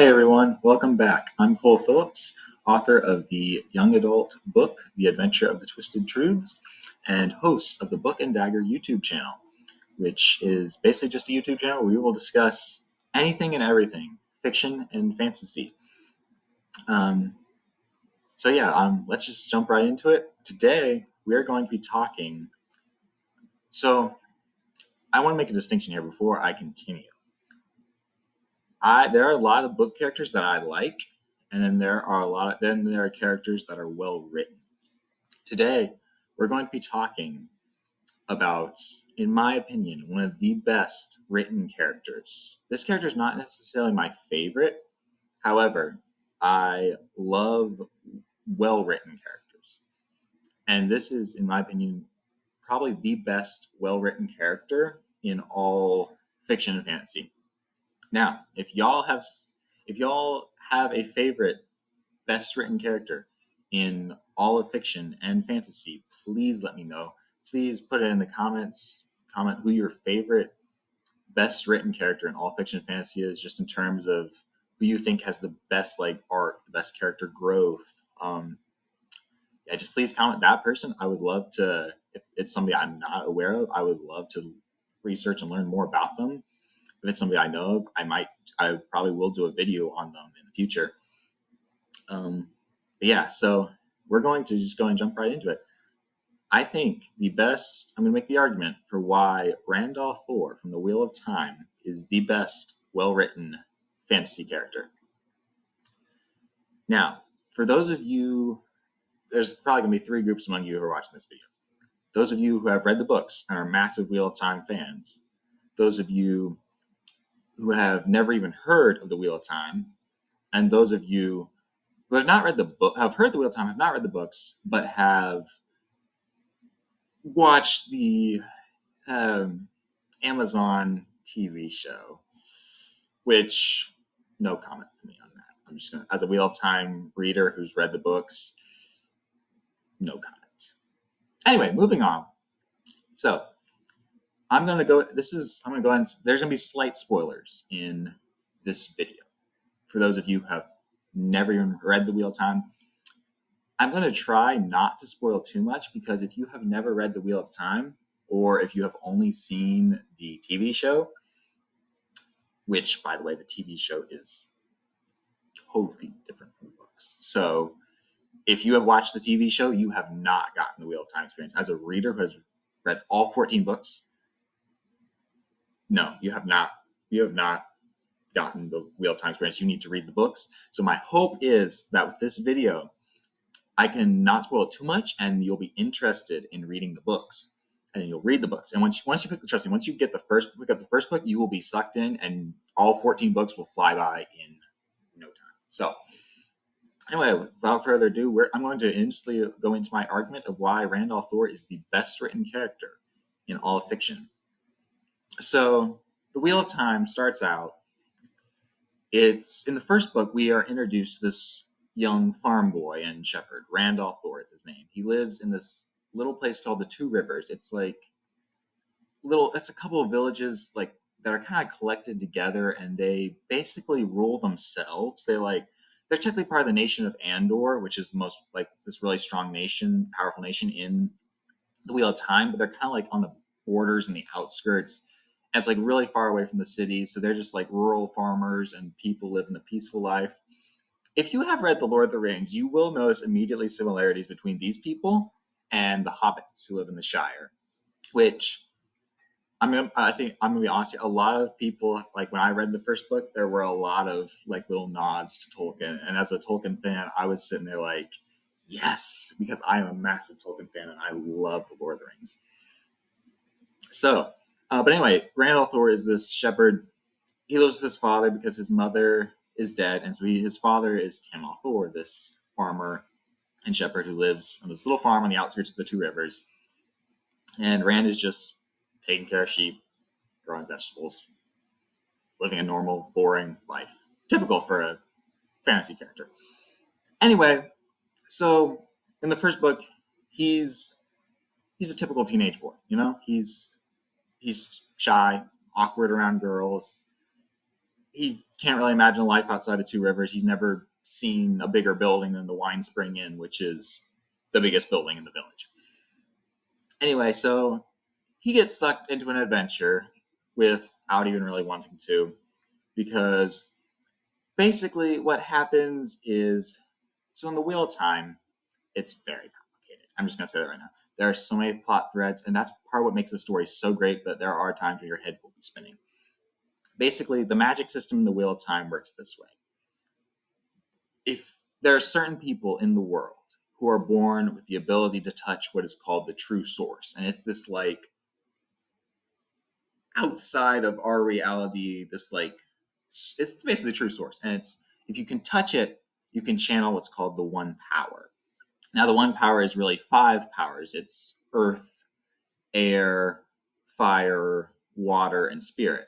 Hey everyone, welcome back. I'm Cole Phillips, author of the young adult book, The Adventure of the Twisted Truths, and host of the Book and Dagger YouTube channel, which is basically just a YouTube channel where we will discuss anything and everything, fiction and fantasy. Um, let's just jump right into it. Today, we are going to be talking. So, I want to make a distinction here before I continue. There are a lot of book characters that I like, and then there are characters that are well written. Today, we're going to be talking about, in my opinion, one of the best written characters. This character is not necessarily my favorite. However, I love well written characters. And this is, in my opinion, probably the best well written character in all fiction and fantasy. Now, if y'all have a favorite best written character in all of fiction and fantasy, please let me know. Please put it in the comments. Comment who your favorite best written character in all fiction and fantasy is, just in terms of who you think has the best arc, the best character growth. Just please comment that person. I would love to, if it's somebody I'm not aware of, I would love to research and learn more about them. If it's somebody I know of, I probably will do a video on them in the future. So we're going to just go and jump right into it. I think I'm going to make the argument for why Randolph Thor from the Wheel of Time is the best well-written fantasy character. Now, for those of you, there's probably going to be three groups among you who are watching this video. Those of you who have read the books and are massive Wheel of Time fans. Those of you who have never even heard of the Wheel of Time. And those of you who have not read the book, have heard the Wheel of Time, have not read the books, but have watched the Amazon TV show, which no comment from me on that. I'm just gonna, as a Wheel of Time reader who's read the books, no comment. Anyway, moving on. So I'm gonna go. There's gonna be slight spoilers in this video for those of you who have never even read the Wheel of Time. I'm going to try not to spoil too much, because if you have never read the Wheel of Time, or if you have only seen the TV show, which, by the way, the TV show is totally different from the books. So if you have watched the TV show, you have not gotten the Wheel of Time experience. As a reader who has read all 14 books, no, you have not. You have not gotten the Wheel of Time experience. You need to read the books. So my hope is that with this video, I can not spoil it too much, and you'll be interested in reading the books, and you'll read the books. And once you pick up the first book, you will be sucked in, and all 14 books will fly by in no time. So anyway, without further ado, I'm going to instantly go into my argument of why Randolph Thor is the best written character in all of fiction. So the Wheel of Time starts out. It's in the first book, we are introduced to this young farm boy and shepherd. Randolph Thor is his name. He lives in this little place called the Two Rivers. It's it's a couple of villages that are kind of collected together, and they basically rule themselves. They're technically part of the nation of Andor, which is the most this really strong nation, powerful nation in the Wheel of Time, but they're kind of on the borders and the outskirts. And it's really far away from the city, so they're just rural farmers, and people live in a peaceful life. If you have read The Lord of the Rings, you will notice immediately similarities between these people and the hobbits who live in the Shire, which I think I'm gonna be honest here, a lot of people, when I read the first book, there were a lot of little nods to Tolkien. And as a Tolkien fan, I was sitting there yes, because I am a massive Tolkien fan and I love The Lord of the Rings. So, but anyway, Randolph Thor is this shepherd. He lives with his father because his mother is dead, and so his father is Tamal Thor, this farmer and shepherd who lives on this little farm on the outskirts of the Two Rivers. And Rand is just taking care of sheep, growing vegetables, living a normal, boring life, typical for a fantasy character. Anyway, so in the first book, he's a typical teenage boy. He's shy, awkward around girls. he can't really imagine a life outside of Two Rivers. He's never seen a bigger building than the Wine Spring Inn, which is the biggest building in the village. Anyway, so he gets sucked into an adventure without even really wanting to, because basically what happens is, so in the Wheel of Time, it's very complicated. I'm just going to say that right now. There are so many plot threads, and that's part of what makes the story so great, but there are times when your head will be spinning. Basically, the magic system in the Wheel of Time works this way. If there are certain people in the world who are born with the ability to touch what is called the true source, and it's this like outside of our reality, this like it's basically the true source, and it's if you can touch it, you can channel what's called the one power. Now, the one power is really 5 powers. It's earth, air, fire, water, and spirit.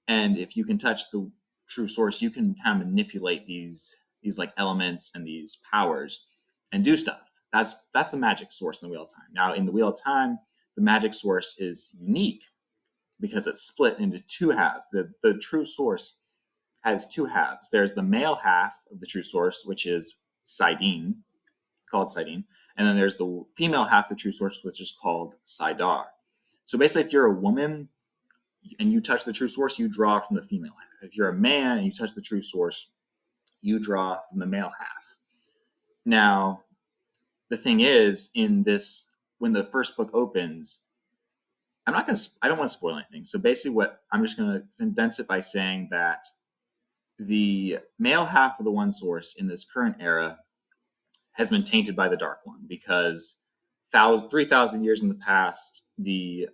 And if you can touch the true source, you can kind of manipulate these like elements and these powers and do stuff. That's the magic source in the Wheel of Time. Now, in the Wheel of Time, the magic source is unique because it's split into 2 halves. The true source has 2 halves. There's the male half of the true source, which is Sidene, called Sidene, and then there's the female half of the true source, which is called Sidar. So basically, if you're a woman and you touch the true source, you draw from the female half. If you're a man and you touch the true source, you draw from the male half. Now, the thing is, in this, when the first book opens, I don't want to spoil anything. So basically, what I'm just going to condense it by saying that the male half of the one source in this current era has been tainted by the Dark One, because 3,000 years in the past, the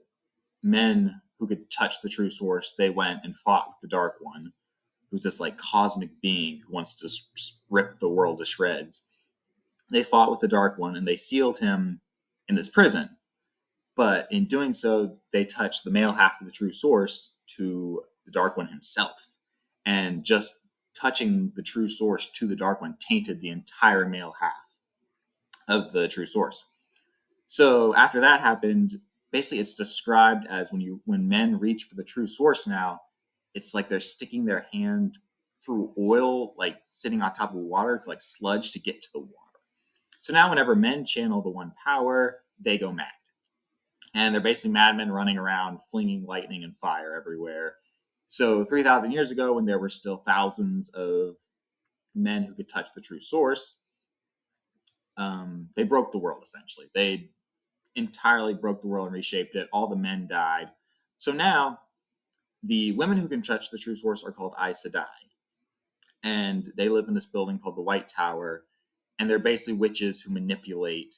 men who could touch the true source, they went and fought with the Dark One, who's this like cosmic being who wants to just rip the world to shreds. They fought with the Dark One and they sealed him in this prison. But in doing so, they touched the male half of the true source to the Dark One himself. And just touching the true source to the Dark One tainted the entire male half of the true source. So after that happened, basically it's described as when men reach for the true source now, it's like they're sticking their hand through oil, like sitting on top of water, like sludge to get to the water. So now whenever men channel the one power, they go mad. And they're basically madmen running around, flinging lightning and fire everywhere. So 3,000 years ago, when there were still thousands of men who could touch the true source, they broke the world, essentially. They entirely broke the world and reshaped it. All the men died. So now, the women who can touch the true source are called Aes Sedai. And they live in this building called the White Tower. And they're basically witches who manipulate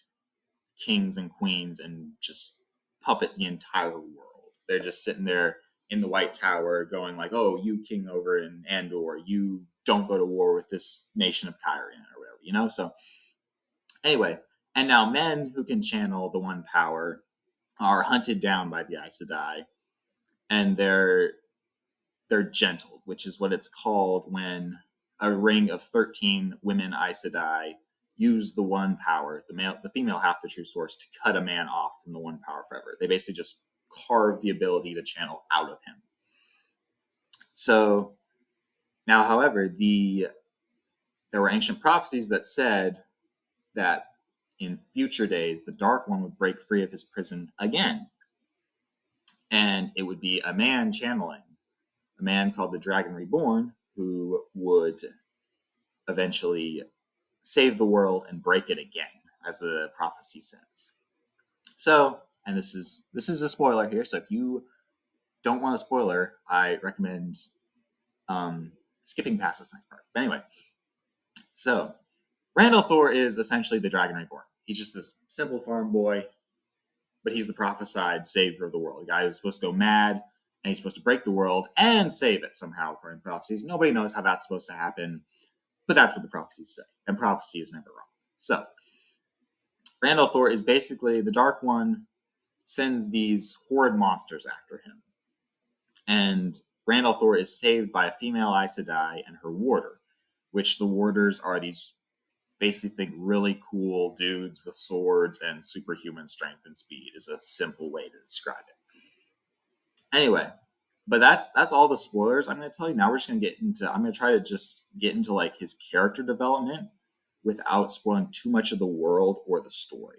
kings and queens and just puppet the entire world. They're just sitting there in the White Tower going like, oh, you king over in Andor, you don't go to war with this nation of Kyrian or whatever, you know? So anyway, and now men who can channel the one power are hunted down by the Aes Sedai, and they're gentled, which is what it's called when a ring of 13 women Aes Sedai use the one power, the female half the true source, to cut a man off from the one power forever. They basically just carve the ability to channel out of him. So now, however, there were ancient prophecies that said that in future days, the Dark One would break free of his prison again. And it would be a man channeling, a man called the Dragon Reborn, who would eventually save the world and break it again, as the prophecy says. So, and this is a spoiler here, so if you don't want a spoiler, I recommend skipping past this next part. But anyway, so Randall Thor is essentially the Dragon Reborn. He's just this simple farm boy, but he's the prophesied savior of the world. A guy who's supposed to go mad, and he's supposed to break the world and save it somehow, according to prophecies. Nobody knows how that's supposed to happen, but that's what the prophecies say, and prophecy is never wrong. So, Randall Thor is basically the Dark One sends these horrid monsters after him. And Randall Thor is saved by a female Aes Sedai and her warder, which the warders are these basically really cool dudes with swords and superhuman strength and speed, is a simple way to describe it. Anyway, But that's all the spoilers I'm going to tell you. Now we're just going to get into. I'm going to try to just get into like his character development without spoiling too much of the world or the story.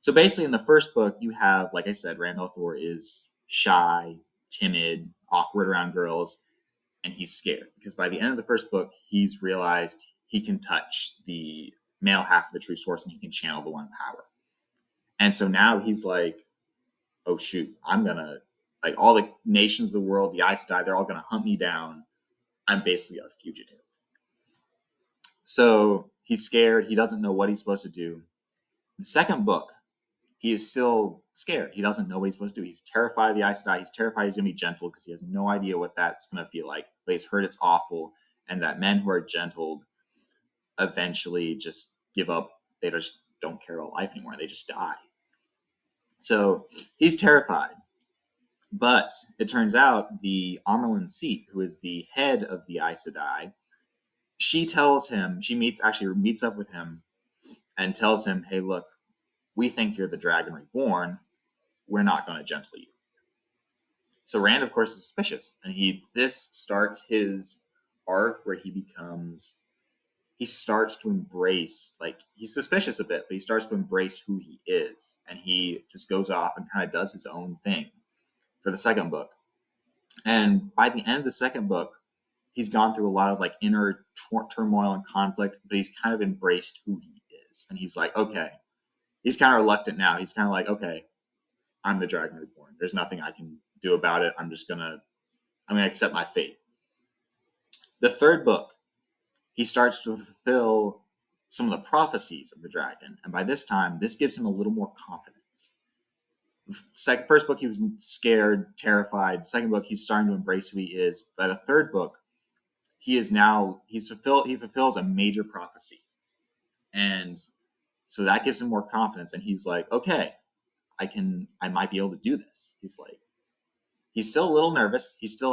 So basically, in the first book, you have, like I said, Randall Thor is shy, timid, awkward around girls, and he's scared because by the end of the first book, he's realized he can touch the male half of the true source and he can channel the one power. And so now he's like, oh shoot, I'm gonna, like, all the nations of the world, the Aes Sedai, they're all gonna hunt me down. I'm basically a fugitive. So he's scared. He doesn't know what he's supposed to do. The second book, he is still scared. He doesn't know what he's supposed to do. He's terrified of the Aes Sedai. He's terrified he's going to be gentle because he has no idea what that's going to feel like. But he's heard it's awful and that men who are gentled eventually just give up. They just don't care about life anymore. They just die. So he's terrified. But it turns out the Amerlin Seat, who is the head of the Aes Sedai, she tells him, actually meets up with him and tells him, hey, look, we think you're the Dragon Reborn. We're not going to gentle you. So Rand, of course, is suspicious, and this starts his arc where he starts to embrace, like, he's suspicious a bit, but he starts to embrace who he is, and he just goes off and kind of does his own thing for the second book. And by the end of the second book, he's gone through a lot of like inner turmoil and conflict, but he's kind of embraced who he is, and he's like, okay, he's kind of reluctant now. He's kind of like, okay, I'm the Dragon Reborn. There's nothing I can do about it. I'm gonna accept my fate. The third book, he starts to fulfill some of the prophecies of the dragon, and by this time, this gives him a little more confidence. First book, he was scared, terrified. Second book, he's starting to embrace who he is. By the third book, he fulfills a major prophecy, and so that gives him more confidence. And he's like, okay, I might be able to do this. He's still a little nervous. He still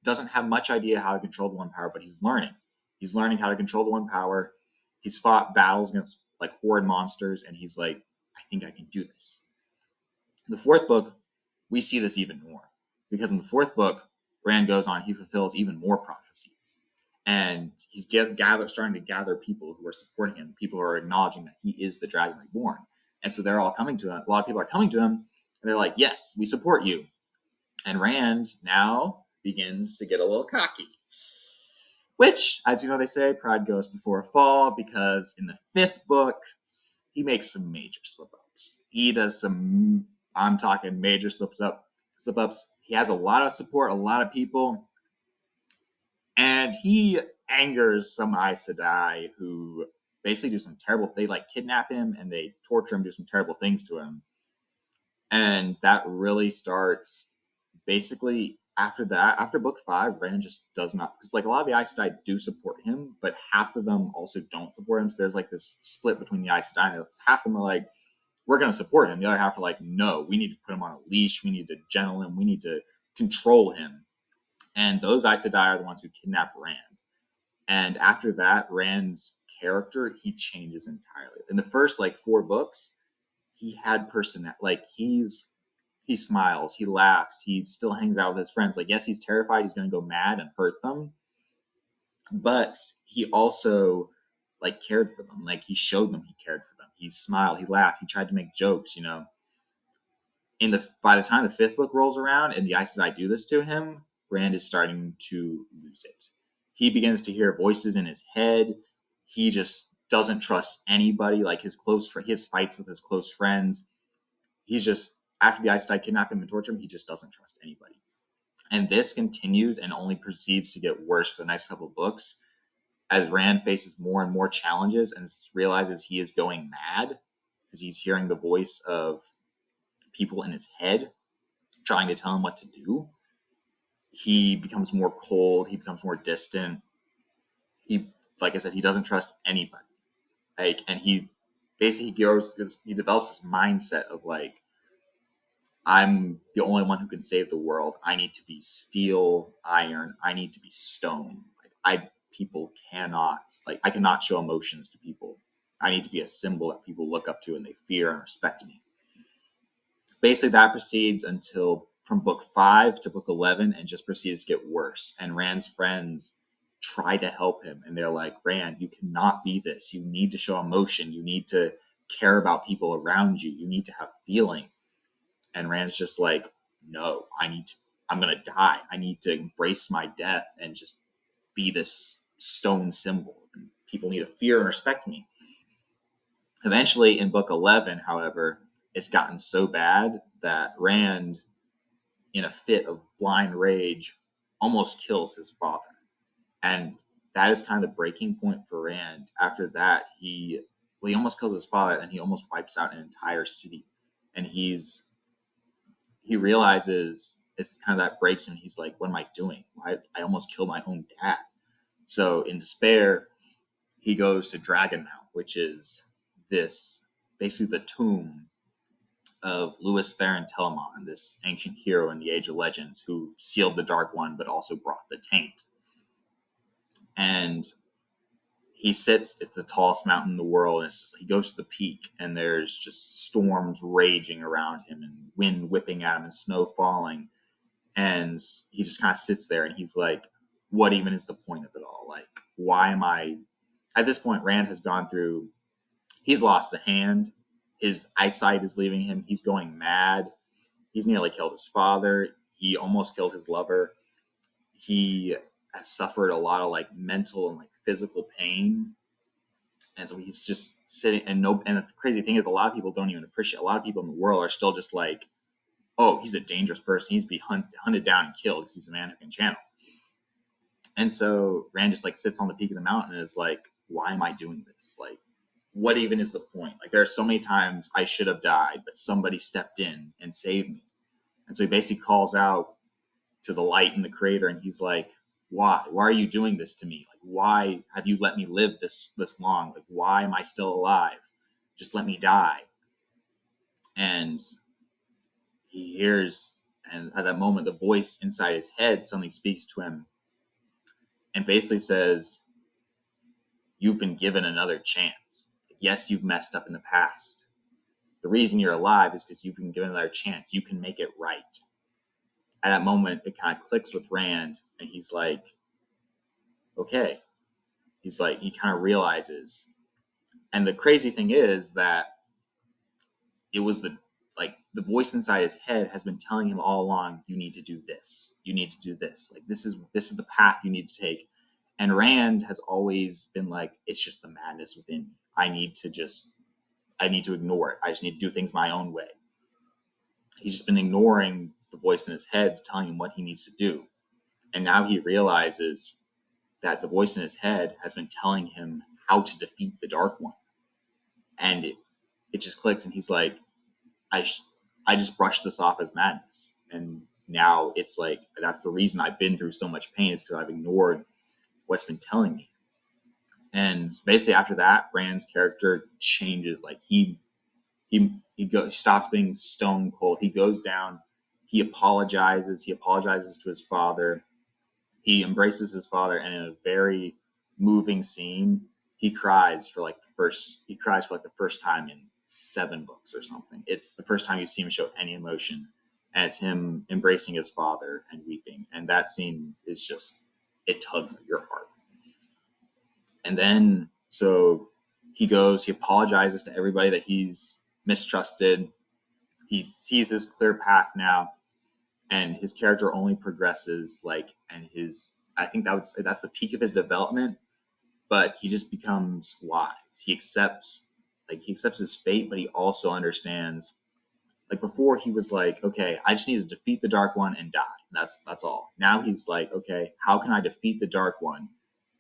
doesn't have much idea how to control the one power, but he's learning. He's learning how to control the one power. He's fought battles against like horde monsters, and he's like, I think I can do this. In the fourth book, we see this even more. Because in the fourth book, Rand goes on, he fulfills even more prophecies. And he's starting to gather people who are supporting him, people who are acknowledging that he is the Dragon Reborn. And so they're all coming to him. A lot of people are coming to him, and they're like, yes, we support you. And Rand now begins to get a little cocky. Which, as you know, they say, pride goes before a fall, because in the fifth book, he makes some major slip-ups. He does some, I'm talking major slip-ups. He has a lot of support, a lot of people, and he angers some Aes Sedai who basically do some terrible, they like kidnap him and they torture him, do some terrible things to him. And that really starts basically after that, after book 5, Rand just does not, because like a lot of the Aes Sedai do support him, but half of them also don't support him. So there's like this split between the Aes Sedai. Half of them are like, we're going to support him. The other half are like, no, we need to put him on a leash. We need to gentle him. We need to control him. And those Aes Sedai are the ones who kidnap Rand. And after that, Rand's character, he changes entirely. In the first like 4 books, he had like he smiles, he laughs, he still hangs out with his friends. Like, yes, he's terrified, he's going to go mad and hurt them, but he also like cared for them. Like, he showed them he cared for them. He smiled, he laughed, he tried to make jokes. By the time the 5th book rolls around and the Aes Sedai do this to him, Rand is starting to lose it. He begins to hear voices in his head. He just doesn't trust anybody. Like his fights with his close friends. He's just, after the Aes Sedai kidnap him and torture him, he just doesn't trust anybody. And this continues and only proceeds to get worse for the next couple of books as Rand faces more and more challenges and realizes he is going mad because he's hearing the voice of people in his head trying to tell him what to do. He becomes more cold. He becomes more distant. Like I said, he doesn't trust anybody. And he basically he develops this mindset of like, I'm the only one who can save the world. I need to be steel, iron. I need to be stone. I cannot show emotions to people. I need to be a symbol that people look up to and they fear and respect me. Basically, that proceeds until from book 5 to book 11 and just proceeds to get worse. And Rand's friends try to help him, and they're like, Rand, you cannot be this. You need to show emotion. You need to care about people around you. You need to have feeling. And Rand's just like, no, I'm going to die. I need to embrace my death and just be this stone symbol. And people need to fear and respect me. Eventually, in book 11, however, it's gotten so bad that Rand, in a fit of blind rage, almost kills his father. And that is kind of the breaking point for Rand. After that, he almost kills his father, and he almost wipes out an entire city. And he realizes it's kind of that breaks him. He's like, what am I doing? I almost killed my own dad. So in despair, he goes to Dragonmount, which is this basically the tomb of Louis Theron Telamon, this ancient hero in the Age of Legends who sealed the Dark One but also brought the taint. And he sits, it's the tallest mountain in the world, and it's just, he goes to the peak, and there's just storms raging around him and wind whipping at him and snow falling. And he just kind of sits there, and he's like, what even is the point of it all? Like, why am I... At this point, Rand has gone through... He's lost a hand. His eyesight is leaving him. He's going mad. He's nearly killed his father. He almost killed his lover. He has suffered a lot of like mental and like physical pain. And so he's just sitting, and the crazy thing is, a lot of people don't even appreciate. A lot of people in the world are still just like, oh, he's a dangerous person. He's to be hunted down and killed because he's a man who can channel. And so Rand just like sits on the peak of the mountain and is like, why am I doing this? Like, what even is the point? Like, there are so many times I should have died, but somebody stepped in and saved me. And so he basically calls out to the light in the crater, and he's like, why are you doing this to me? Like, why have you let me live this long? Like, why am I still alive? Just let me die. And he hears, and at that moment, the voice inside his head suddenly speaks to him and basically says, you've been given another chance. Yes, you've messed up in the past. The reason you're alive is because you've been given another chance. You can make it right. At that moment, it kind of clicks with Rand, and he's like, okay. He's like, he kind of realizes. And the crazy thing is that it was the voice inside his head has been telling him all along, you need to do this. You need to do this. Like, this is the path you need to take. And Rand has always been like, it's just the madness within me. I need to ignore it. I just need to do things my own way. He's just been ignoring the voice in his head telling him what he needs to do. And now he realizes that the voice in his head has been telling him how to defeat the Dark One. And it just clicks, and he's like, I just brushed this off as madness. And now it's like, that's the reason I've been through so much pain, is because I've ignored what's been telling me. And basically after that, Rand's character changes. Like, he stops being stone cold. He goes down. He apologizes. He apologizes to his father. He embraces his father, and in a very moving scene, he cries for like the first time in 7 books or something. It's the first time you see him show any emotion, and it's him embracing his father and weeping. And that scene is just, it tugs at your heart. And then so he apologizes to everybody that he's mistrusted. He sees his clear path now, and his character only progresses. I think that's the peak of his development. But he just becomes wise. He accepts his fate, but he also understands. Like, before, he was like, okay, I just need to defeat the Dark One and die. That's all. Now he's like, okay, how can I defeat the Dark One,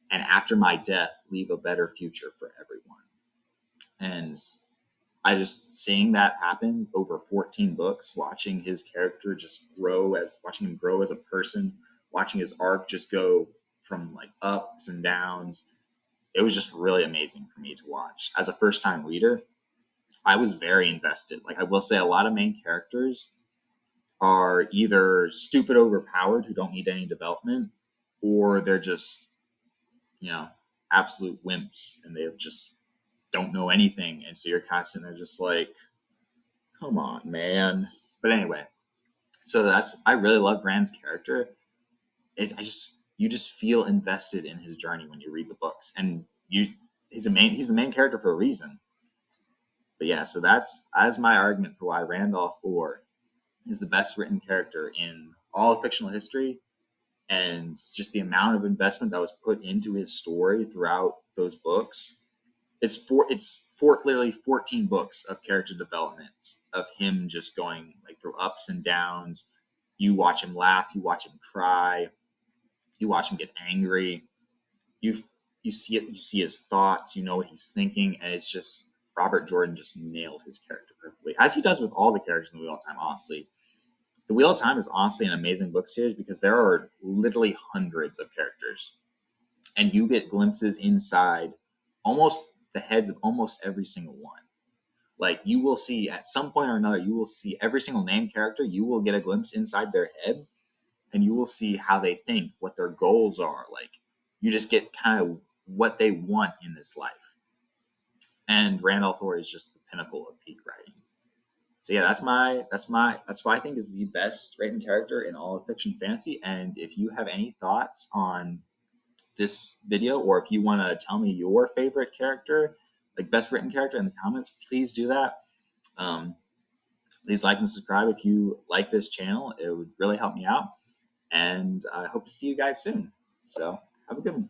and after my death, leave a better future for everyone? And I just, seeing that happen over 14 books, watching his character just watching him grow as a person, watching his arc just go from like ups and downs. It was just really amazing for me to watch. As a first-time reader, I was very invested. Like, I will say, a lot of main characters are either stupid overpowered who don't need any development, or they're just, absolute wimps, and they just don't know anything. And so you're kind of sitting there just like, come on, man. But anyway, So I really loved Rand's character. You just feel invested in his journey when you read the books, and he's the main character for a reason. But yeah, so that's my argument for why Randolph Four is the best written character in all of fictional history, and just the amount of investment that was put into his story throughout those books. Literally 14 books of character development of him just going like through ups and downs. You watch him laugh, you watch him cry, you watch him get angry. You you see it, you see his thoughts, you know what he's thinking, and it's just Robert Jordan just nailed his character perfectly, as he does with all the characters in the Wheel of Time. Honestly, the Wheel of Time is honestly an amazing book series because there are literally hundreds of characters, and you get glimpses inside almost the heads of almost every single one. Like you will see at some point or another, you will see every single named character. You will get a glimpse inside their head, and you will see how they think, what their goals are. Like you just get kind of what they want in this life. And Randolph Thor is just the pinnacle of peak writing. So yeah, that's why I think is the best written character in all of fiction fantasy. And if you have any thoughts on this video, or if you want to tell me your favorite character, like best written character in the comments, please do that. Um, please like and subscribe if you like this channel. It would really help me out. And I hope to see you guys soon. So have a good one.